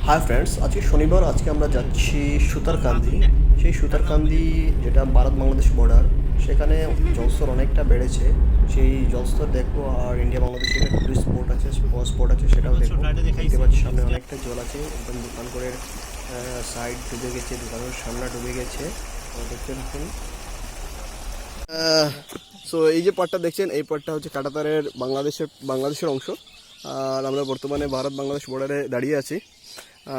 Hi friends, আজকে শনিবার। আজকে আমরা যাচ্ছি সুতারকান্দি। সেই সুতারকান্দি যেটা ভারত বাংলাদেশ বর্ডার, সেখানে জলস্তর অনেকটা বেড়েছে। সেই জলস্তর দেখবো, আর ইন্ডিয়া বাংলাদেশের একটা টুরিস্ট স্পট আছে, সেটাও দেখবো। দেখতে পাচ্ছি সামনে অনেকটা জল আছে, একদম দোকান করে সাইড ডুবে গেছে, দোকানের সামনে ডুবে গেছে। দেখতে থাকুন। সো এই যে পার্টটা দেখছেন, এই পার্টটা হচ্ছে কাঁটাতারের বাংলাদেশের অংশ। আর আমরা বর্তমানে ভারত বাংলাদেশ বর্ডারে দাঁড়িয়ে আছি।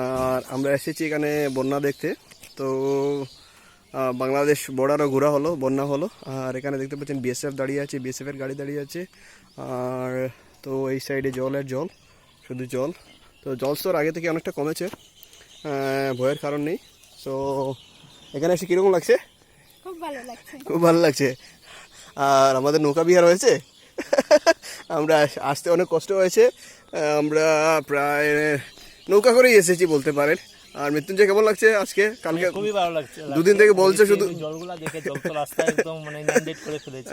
আর আমরা এসেছি এখানে বন্যা দেখতে। তো বাংলাদেশ বর্ডারও ঘোরা হলো, বন্যা হলো। আর এখানে দেখতে পাচ্ছেন বিএসএফ দাঁড়িয়ে আছে, বিএসএফের গাড়ি দাঁড়িয়ে আছে। আর তো এই সাইডে জল, শুধু জল। তো জলস্তর আগে থেকে অনেকটা কমেছে, ভয়ের কারণ নেই। সো এখানে এসে কীরকম লাগছে? খুব ভালো লাগছে, খুব ভালো লাগছে। আর আমাদের নৌকা বিহার হয়েছে। আমরা আসতে অনেক কষ্ট হয়েছে। আমরা প্রায় নৌকা করেই এসেছি বলতে পারেন। আর মৃত্যুঞ্জয়, কেমন লাগছে আজকে? কালকে খুবই ভালো লাগছে। দুদিন থেকে বলছো শুধু জলগুলা দেখে জল তো রাস্তায় একদম মানে ইনআন্ডেট করে ফেলেছে।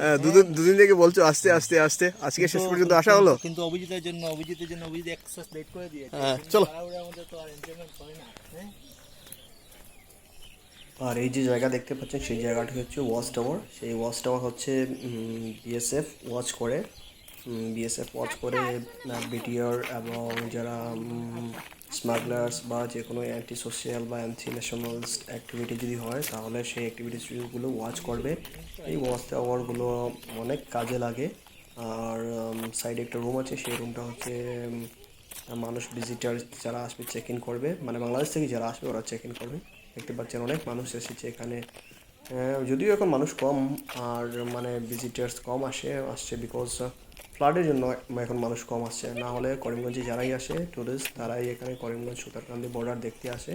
দুদিন থেকে বলছো আস্তে আস্তে আস্তে, আজকে শেষ পর্যন্ত আসা হলো। কিন্তু অভিজিৎ এক্সেস লেট করে দিয়েছে। চলো। আমাদের তো আর এনজয়মেন্ট করে না। আর এই যে জায়গা দেখতে পাচ্ছেন, সেই জায়গাটি হচ্ছে ওয়াচ টাওয়ার। সেই ওয়াচ টাওয়ার হচ্ছে বিএসএফ ওয়াচ করে। বিএসএফ ওয়াচ করে বিটিআর এবং যারা স্মাগলার্স বা যে কোনো অ্যান্টি সোশ্যাল বা অ্যান্টি ন্যাশনালিস্ট অ্যাক্টিভিটি যদি হয়, তাহলে সেই অ্যাক্টিভিটিসগুলো ওয়াচ করবে। এই ওয়াচ টাওয়ারগুলো অনেক কাজে লাগে। আর সাইডে একটা রুম আছে, সেই রুমটা হচ্ছে মানুষ ভিজিটার যারা আসবে চেক ইন করবে, মানে বাংলাদেশ থেকে যারা আসবে ওরা চেক ইন করবে। দেখতে পাচ্ছেন অনেক মানুষ এসেছে এখানে। যদিও এখন মানুষ কম, আর মানে ভিজিটার্স কম আসছে বিকজ ফ্লাডের জন্য এখন মানুষ কম আসছে। না হলে করিমগঞ্জে যারাই আসে টুরিস্ট, তারাই এখানে করিমগঞ্জ সুতারকান্দি বর্ডার দেখতে আসে।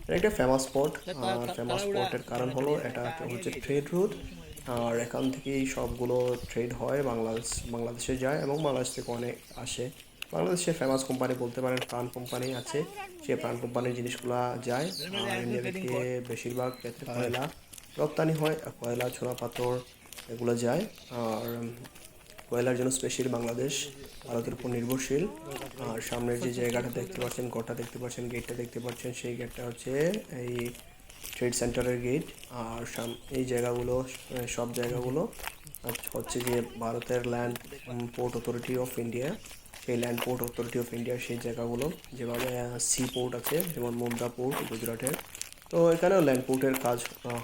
এটা একটা ফেমাস স্পট। আর ফেমাস স্পটের কারণ হলো এটা হচ্ছে ট্রেড রুট। আর এখান থেকেই সবগুলো ট্রেড হয়, বাংলাদেশে যায় এবং বাংলাদেশ থেকে অনেক আসে। বাংলাদেশে ফেমাস কোম্পানি বলতে পারেন প্রাণ কোম্পানি আছে, সেই প্রাণ কোম্পানির জিনিসগুলো যায়। আর ইন্ডিয়া থেকে বেশিরভাগ ক্ষেত্রে কয়লা রপ্তানি হয়, কয়লা, চুনাপাথর এগুলো যায়। আর কয়লার জন্য স্পেশালি বাংলাদেশ ভারতের উপর নির্ভরশীল। আর সামনের যে জায়গাটা দেখতে পাচ্ছেন, ঘরটা দেখতে পাচ্ছেন, গেটটা দেখতে পাচ্ছেন, সেই গেটটা হচ্ছে এই ট্রেড সেন্টারের গেট। আর এই জায়গাগুলো, সব জায়গাগুলো হচ্ছে যে ভারতের land port authority of India, সেই ল্যান্ড পোর্ট অথরিটি অফ ইন্ডিয়ার সেই জায়গাগুলো। যেভাবে সি পোর্ট আছে, যেমন মুন্দ্রা পোর্ট গুজরাটের, তো এখানেও ল্যান্ড পোর্টের কাজ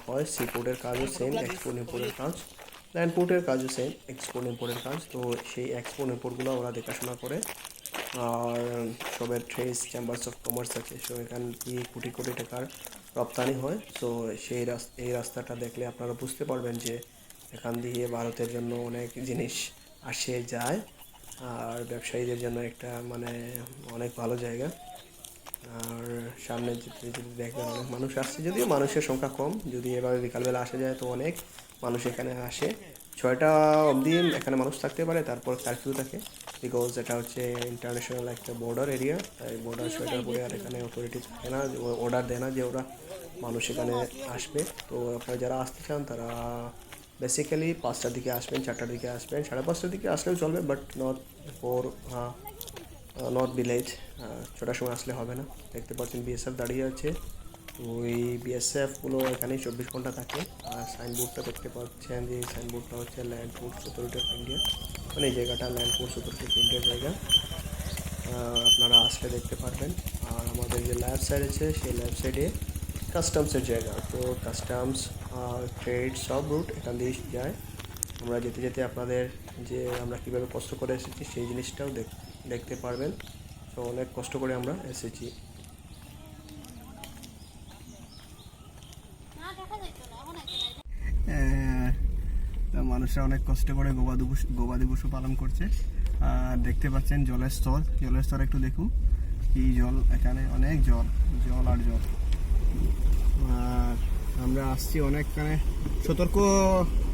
হয়। সি পোর্টের কাজও সেম, এক্সপোর্ট ইম্পোর্টের কাজ। ল্যান্ড পোর্টের কাজও সেম, এক্সপোর্ট ইম্পোর্টের কাজ। তো সেই এক্সপোর্ট ইম্পোর্টগুলো ওরা দেখাশোনা করে। আর সবের ট্রেস চেম্বার্স অফ কমার্স আছে, সো এখান দিয়ে কোটি কোটি টাকার রপ্তানি হয়। সো এই রাস্তাটা দেখলে আপনারা বুঝতে পারবেন যে এখান দিয়ে ভারতের জন্য অনেক জিনিস আসে যায়। আর ব্যবসায়ীদের জন্য একটা মানে অনেক ভালো জায়গা। আর সামনে যেতে যেতে দেখবেন অনেক মানুষ আসছে, যদিও মানুষের সংখ্যা কম। যদি এভাবে বিকালবেলা আসা যায় তো অনেক মানুষ এখানে আসে। 6টা অবধি এখানে মানুষ থাকতে পারে, তারপর কারফিউ থাকে বিকজ এটা হচ্ছে ইন্টারন্যাশনাল একটা বর্ডার এরিয়া। তাই বর্ডার 6টার পরে আর এখানে অথরিটি থাকে না, অর্ডার দেয় না যে ওরা মানুষ এখানে আসবে। তো আপনারা যারা আসতে চান তারা বেসিক্যালি 5টার দিকে আসবেন, 4টার দিকে আসবেন, 5:30টার দিকে আসলেও চলবে, বাট নট ভিলেজ। 6টার সময় আসলে হবে না। দেখতে পাচ্ছেন বিএসএফ দাঁড়িয়ে আছে। ওই বিএসএফগুলো এখানেই 24 ঘন্টা থাকে। আর সাইনবোর্ডটা দেখতে পাচ্ছেন, যে সাইনবোর্ডটা হচ্ছে land ports authority of India, মানে এই জায়গাটা ল্যান্ড পোর্টস অথরিটি অফ ইন্ডিয়ার জায়গা। আপনারা আসলে দেখতে পারবেন। আর আমাদের যে লেফট সাইড আছে, সেই লেফট সাইডে কাস্টমসের জায়গা। তো কাস্টমস, ট্রেড, সব রুট এখান দিয়ে যায়। আমরা যেতে যেতে আপনাদের যে আমরা কীভাবে কষ্ট করে এসেছি সেই জিনিসটাও দেখতে পারবেন। তো অনেক কষ্ট করে আমরা এসেছি। মানুষরা অনেক কষ্ট করে গবাদি পশু পালন করছে। আর দেখতে পাচ্ছেন জলের স্তর একটু দেখুন, কি জল, এখানে অনেক জল আর জল। আর আমরা আসছি অনেকখানে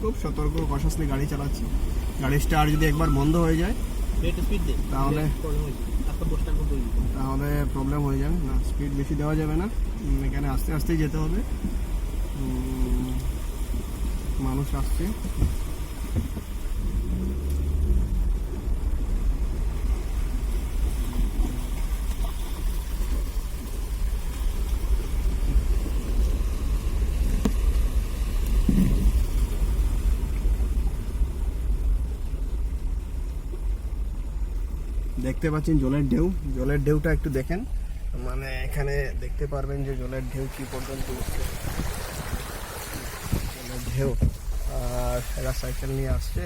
খুব সতর্ক কশাসলি গাড়ি চালাচ্ছি। গাড়ি স্টার্ট যদি একবার বন্ধ হয়ে যায় তাহলে প্রবলেম হয়ে যাবে। না, স্পিড বেশি দেওয়া যাবে না, এখানে আস্তে আস্তেই যেতে হবে। মানুষ আসছে। দেখতে পাচ্ছেন জলের ঢেউটা একটু দেখেন, মানে এখানে দেখতে পারবেন যে জলের ঢেউ কি পর্যন্ত উঠছে, জলের ঢেউ। আর এরা সাইকেল নিয়ে আসছে।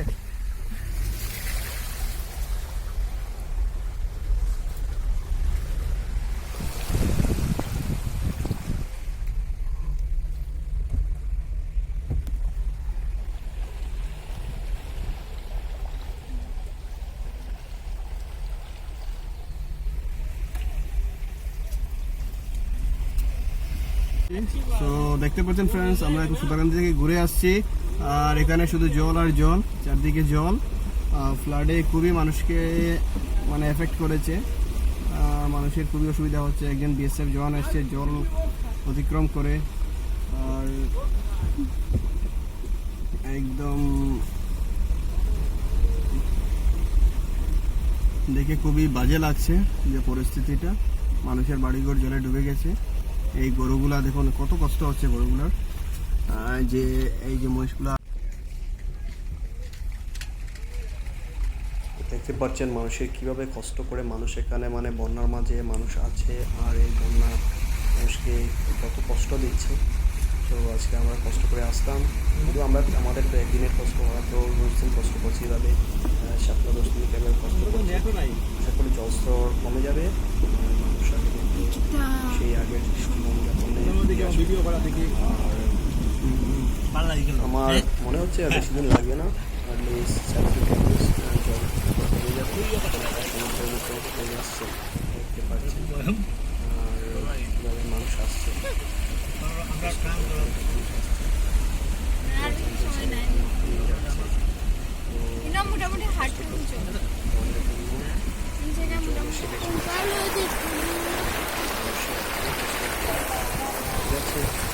তো দেখতে পাচ্ছেন ফ্রেন্ডস, আমরা এখন সুতারকান্দি থেকে ঘুরে আসছি, আর এখানে শুধু জল আর জল, চারদিকে জল। ফ্লাডে খুবই মানুষকে মানে এফেক্ট করেছে, মানুষের খুবই অসুবিধা হচ্ছে। একজন বিএসএফ জওয়ান এসছে জল অতিক্রম করে, আর একদম দেখে খুবই বাজে লাগছে যে পরিস্থিতিটা, মানুষের বাড়িঘর জলে ডুবে গেছে। এই গরুগুলা দেখুন কত কষ্ট হচ্ছে গরুগুলার, যে এই যে মহিষগুলা দেখতে পাচ্ছেন মানুষের কিভাবে কষ্ট করে মানুষ এখানে মানে বন্যার মাঝে মানুষ আছে, আর এই বন্যা মানুষকে কত কষ্ট দিচ্ছে। তো আজকে আমরা কষ্ট করে আসতাম, কিন্তু আমরা আমাদের তো একদিনের কষ্ট, ওরা তো রোজ দিন কষ্ট করছি, এভাবে 7-10 দিন এভাবে কষ্ট করছি। আশা করি জলস্তর কমে যাবে, মানুষ আগে কিন্তু সেই আগের জীবনযাপনে আর আমার মনে হচ্ছে আর বেশি দিন লাগবে না, অ্যাটলিস্ট 7-10 days জল কমে যাবে। সমুদ্রের মুখে কমে আসছে দেখতে পাচ্ছি, আর কীভাবে মানুষ আসছে। মোটামুটি হাঁটতে ঠিক আছে।